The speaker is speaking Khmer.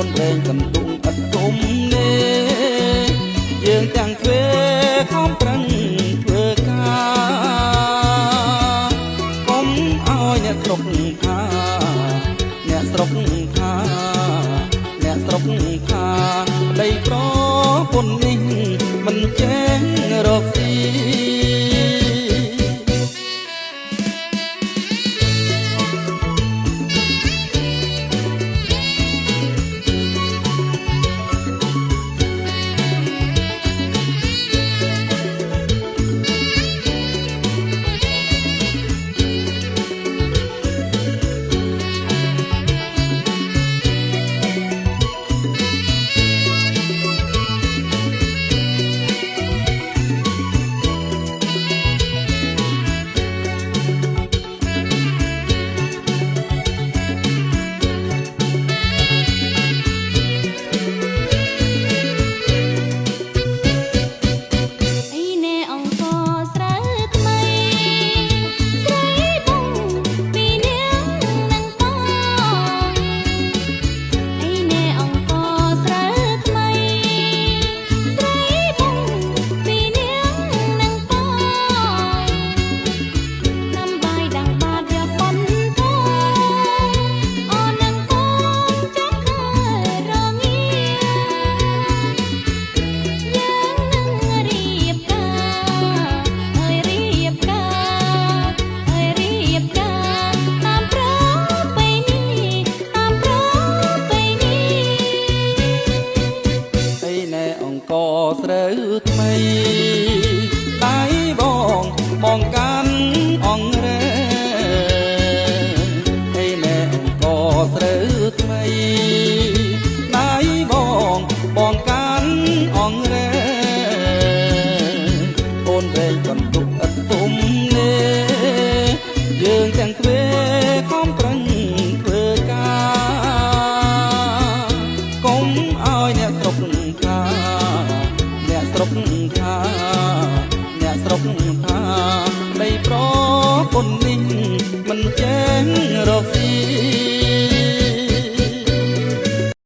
នរែងកំទុំអត់គុំនេយើងទាំងទ្វេខំប្រឹងធ្វើការកុំឲ្យអ្នកស្រុកថាអ្នកស្រុកថាអ្នកស្រុកថាប្តីប្រពន្ធនេះមិនចេះរកស៊ីស្រូវថ្មីដៃបងកាន់អង្រែឯណែអង្គស្រូវថ្មីដៃបងកាន់អង្រែអូនរែងបន្ទុកអត់ទុំនេយើងទាំងទ្វេខំប្រឹងធ្វើការកុំឲ្យអ្នកស្រុកថាអ្នកស្រុកថាប្តីប្រពន្ធនេះមិនចេះរក